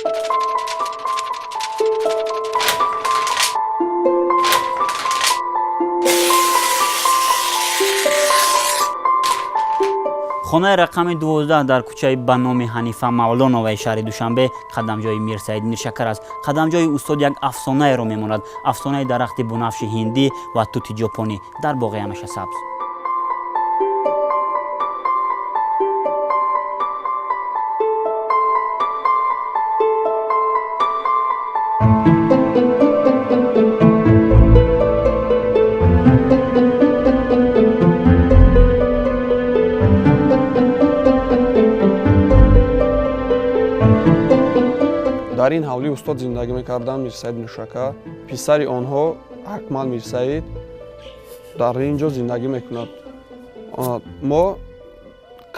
خانه رقم 12 در کوچه به نام حنیفه مولانوی شهر دوشنبه قدمجوی میرساید میرشکر است. قدمجوی استاد یک افسانه را میماند، افسانه درخت بنفش هندی و توت ژاپنی در باغ همیشه سبز. дар ин ҳавлӣ устод зиндагӣ мекарданд Мирсаид Миршакар. писари онҳо Акмал Мирсаид дар ин ҷо зиндагӣ мекунад. мо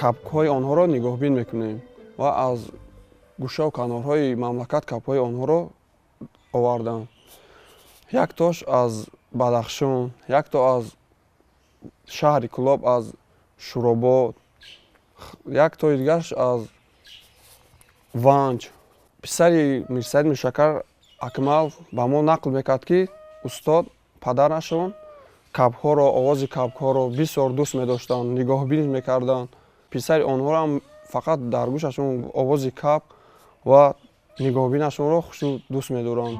капҳои онҳоро нигоҳбин мекунем ва аз гӯшаву канорҳои мамлакат капҳои онҳоро оварданд. Яктош аз Бадахшон, якто аз шаҳри Кӯлоб, аз Шуробод, яктои дигараш аз Ванҷ. писари Мирсаид Миршакар Акмал ба мо нақл мекард, ки устод падарашон капҳоро, овози капҳоро бисёр дӯст медоштанд, нигоҳбин мекарданд. писари онҳоро ҳам фақат дар гӯшашон овози кап ва нигоҳбинашонро хушу дӯст медоранд.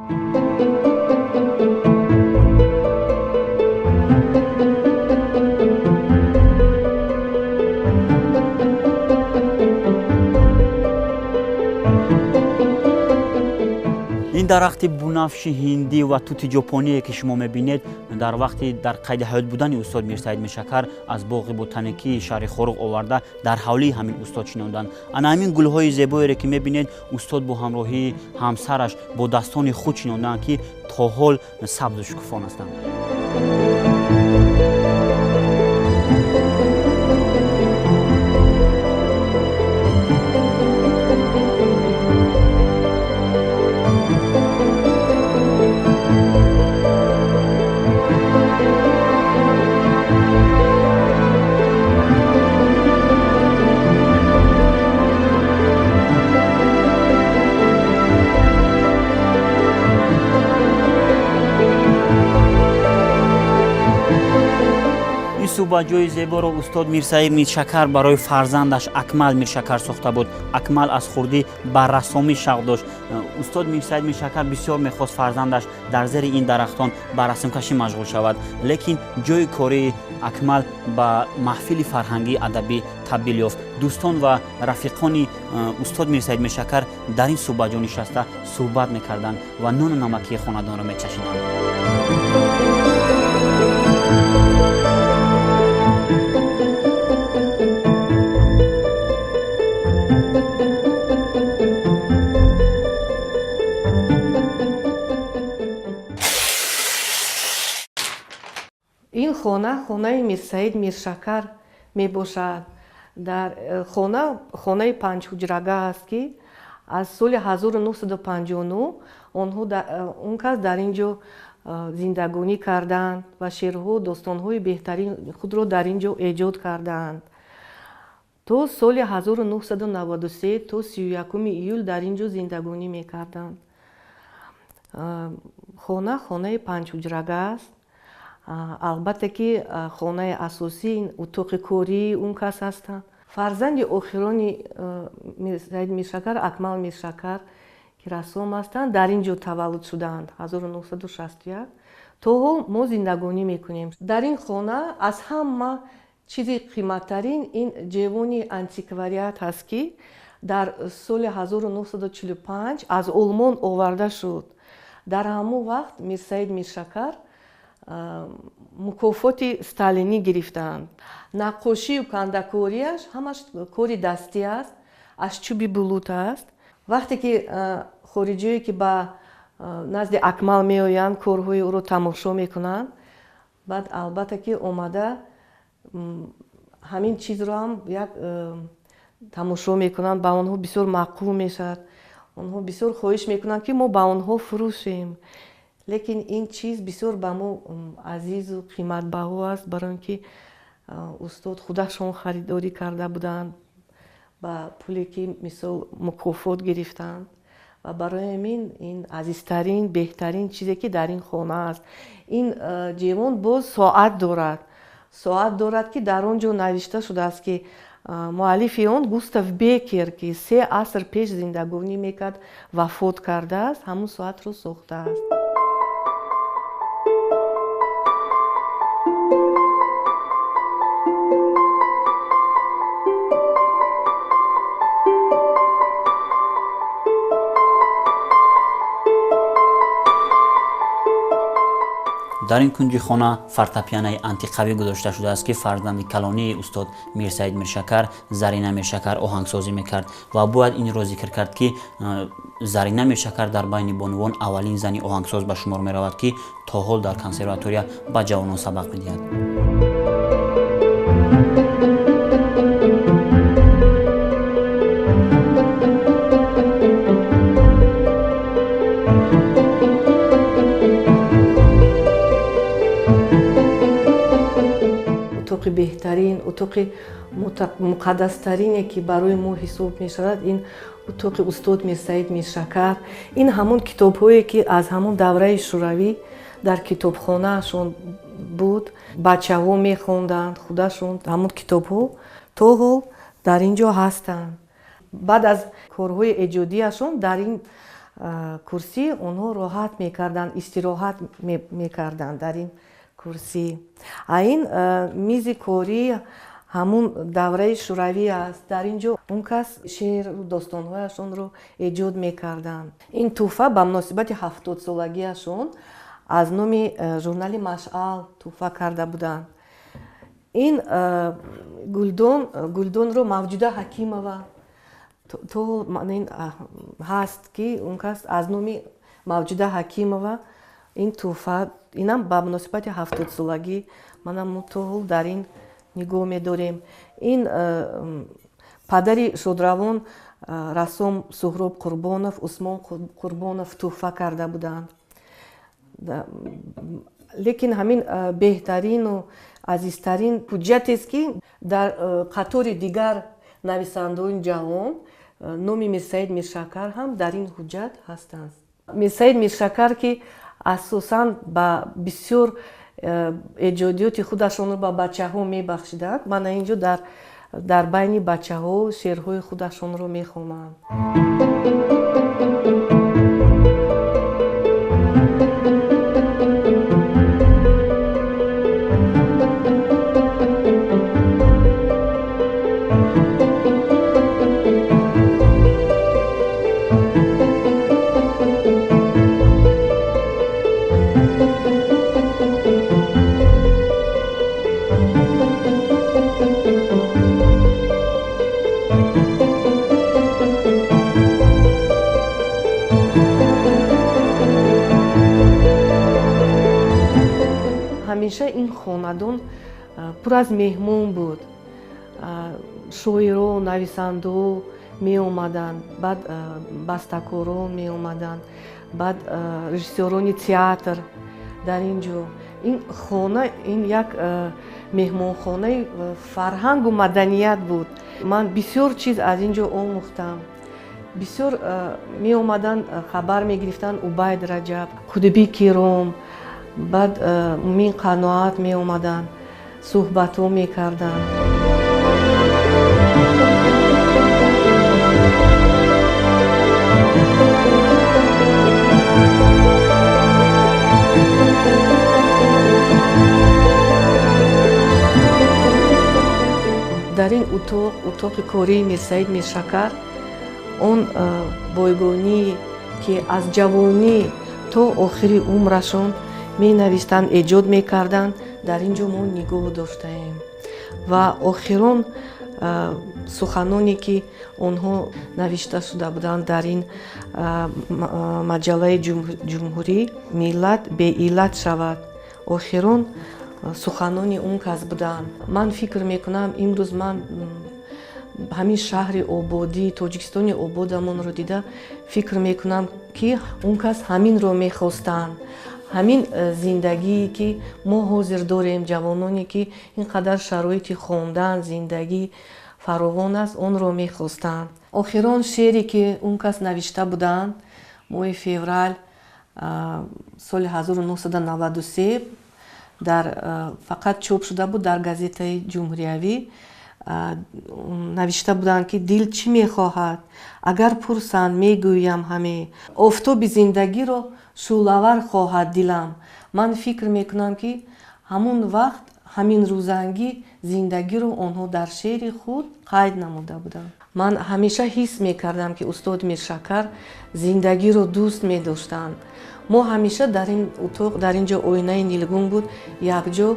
این درخت بنفش هندی و توت ژاپنی که شما میبینید در وقتی در قید حیات بودن استاد میرساید میرشکر از باغ بوتانیکی شهر خورق آورده در حولی همین استاد چیناندند. انا همین گلهای زیبایی که میبینید استاد با همراهی همسرش با دستان خود چیناندند که تا حال سبز و شکوفان هستند. صوباجوی زیبا را استاد میرساید میرشکر برای فرزندش اکمل میرشکر ساخته بود. اکمل از خردی بر رسامی شوق داشت. استاد میرساید میرشکر بسیار میخواست فرزندش در زیر این درختان بر رسم کشی مشغول شود، لیکن جای کاری اکمل به محفل فرهنگی ادبی تبدیل یافت. دوستان و رفیقان استاد میرساید میرشکر در این صوباجو نشسته صحبت میکردند و نان نمکی خاندان را میچشیدند. این خانه میرساید میرشکر می باشد. در خانه 5 حجرگاه است که از سال 1959 اون کس در اینجا زندگانی کردند و شعرها داستانهای بهترین خود را در اینجا ایجاد کردند. تا سال 1993 تا 31 ایول در اینجا زندگانی می کردند. خانه 5 حجرگاه است. البته که خانه اساسی اتاق کاری اون کس هستند. فرزند آخرانی میرساید میرشکر اکمل میرشکر که رسام هستند در اینجا تولد شدند 1961. تا حال ما زندگانی میکنیم در این خانه. از همه چیزی قیمتترین این جوانی انتیکواریات هست که در سال 1945 از آلمان آورده شد. در همون وقت میرساید میرشکر مکافات استالینی گرفتند. نقاشی و کندکاریش همش کاری دستی است، از چوب بلوط است. وقتی که خارجی که به نزد اکمل می آیند کارهای او را تماشا میکنند، بعد البته که اومده همین چیز را هم یک تماشا میکنند، با آنها بسیار معقول میشد. آنها بسیار خواهش میکنند که ما با آنها فروشیم. لیکن این چیز بسیار به ما عزیز و قیمت بها است، برای اینکه استاد خودشون خریداری کرده بودند با پولی که مثل مکافات گرفتند ва барои мин ин азизтарин беҳтарин чизе ки дар ин хона аст. Ин ҷевон боз соат дорад ки дар он ҷо навишта шудааст ки муаллифи он Густав Бекер ки 3 аср пеш зиндагонӣ мекард вафот кардааст, ҳамун соатро сохтааст. дар ин кунҷи хона фортепианои антиқавӣ гузошта шудааст ки фарзанди калонии устод Мирсаид Миршакар, Зарина Миршакар оҳангсозӣ мекард ва бояд инро зикр кард ки Зарина Миршакар дар байни бонувон аввалин зани оҳангсоз ба шумор меравад ки то ҳол дар консерватория ба ҷавонон сабақ медиҳад. утоқи беҳтарин, утоқи муқаддастарине ки барои мо ҳисоб мешавад, ин утоқи устод Мирсаид Миршакар. Ин ҳамон китобҳое ки аз ҳамон давраи шӯравӣ дар китобхонаашон буд, бачаҳо мехонданд худашон, ҳамон китобҳо то ҳол дар ин ҷо ҳастанд. баъд аз корҳои эҷодиашон дар ин курсӣ онҳо роҳат мекарданд, истироҳат мекарданд дар ин курсӣ. Ин мизи корӣ ҳамун давраи шӯравӣ аст. Дар ин ҷо он кас шеъру достонҳояшонро эҷод мекарданд. Ин тӯҳфа ба муносибати 70-солагиашон аз номи журнали Машъал тӯҳфа карда буданд. Ин гулдонро Мавҷуда Ҳакимова то ин ҳаст ки он кас аз номи Мавҷуда Ҳакимова ин тӯҳфа, инам ба муносибати 70-солагӣ манам то ҳол дар ин нигоҳ медорем. Ин падари шодравон рассом Суҳроб Қурбонов, Усмон Қурбонов тӯҳфа карда буданд. лекин ҳамин беҳтарину азизтарин ҳуҷҷатест ки дар қатори дигар нависандаҳои ҷавон номи Мирсаид Миршакар ҳам дар ин ҳуҷҷат ҳастанд. Мирсаид Миршакар ки асосан ба бисёр эҷодиёти худашонро ба бачаҳо мебахшиданд. Мана ин ҷо дар байни бачаҳо шеърҳои худашонро мехонанд. ҳамеша ин хонадон пур аз меҳмон буд. Шоиро, нависандаҳо меомаданд, баъд бастакорон меомаданд, баъд режиссёрони театр дар ин ҷо. Ин хона ин як меҳмонхонаи фарҳангу маданият буд. Ман бисёр чиз аз ин ҷо омӯхтам. бисёр меомаданд, хабар мегирифтанд Убайд Раҷаб, Қутби Киром, баъд Мин Қаноат меомаданд, суҳбатҳо мекарданд. дар ин утоқи кории Мирсаид Миршакар он бойгонӣ ки аз ҷавонӣ то охири умрашон менавистанд, эҷод мекарданд, дар ин ҷо мо нигоҳ доштаем. Ва охирон суханоне ки онҳо навишта шуда буданд дар ин маҷаллаи ҷумҳурӣ, миллат беиллат шавад. охирон суханони он кас буданд. Ман фикр мекунам имрӯз ман ҳамин шаҳри ободӣ, Тоҷикистони ободамонро дида фикр мекунам ки он кас ҳаминро мехостанд. ҳамин зиндагие ки мо ҳозир дорем, ҷавононе ки ин қадар шароити хондан, зиндагӣ фаровон аст, онро мехостанд. Охирон шеъре ки он кас навишта буданд моҳи феврал соли 1993 дар фақат чоп шуда буд дар газетаи ҷумҳуриявӣ. навишта буданд ки дил чӣ мехоҳад, агар пурсанд мегӯям ҳаме, офтоби зиндагиро шӯълавар хоҳад дилам. ман фикр мекунам ки ҳамун вақт ҳамин рӯзангӣ зиндагиро онҳо дар шеъри худ қайд намуда буданд. ман ҳамеша ҳис мекардам ки устод Миршакар зиндагиро дӯст медоштанд. мо ҳамеша дар ин утоқ, дар ин ҷо оинаи нилгун буд, якҷо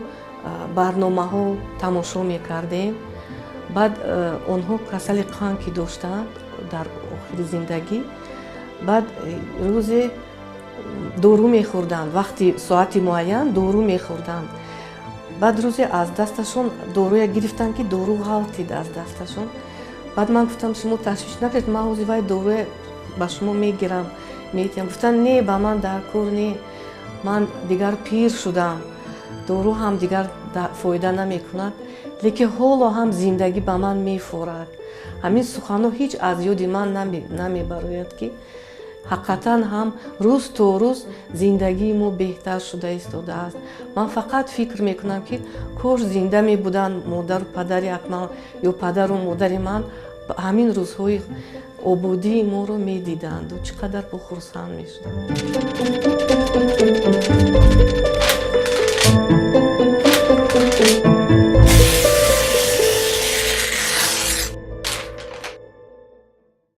барномаҳо тамошо мекардем. баъд онҳо касали қанд ки доштанд дар охири зиндагӣ, баъд рӯзе дору мехӯрданд, вақти соати муайян дору мехӯрданд. баъд рӯзе аз дасташон доруя гирифтанд ки дору ғалтид аз дасташон. баъд ман гуфтам шумо ташвиш накунед, ман ҳозир доруя ба шумо мегирам, метиҳам. гуфтанд не, ба ман дар кор не, ман дигар пир шудам, дору ҳам дигар фоида намекунад, лекин ҳоло ҳам зиндагӣ ба ман мефорад. ҳамин суханҳо ҳеҷ аз ёди ман намебарояд ки ҳақиқатан ҳам рӯз то рӯз зиндагии мо беҳтар шуда истодааст. ман фақат фикр мекунам ки кош зинда мебуданд модару падари Акмал ё падару модари ман, ҳамин рӯзҳои ободии моро медиданду чӣ қадар бо хурсанд мешуданд.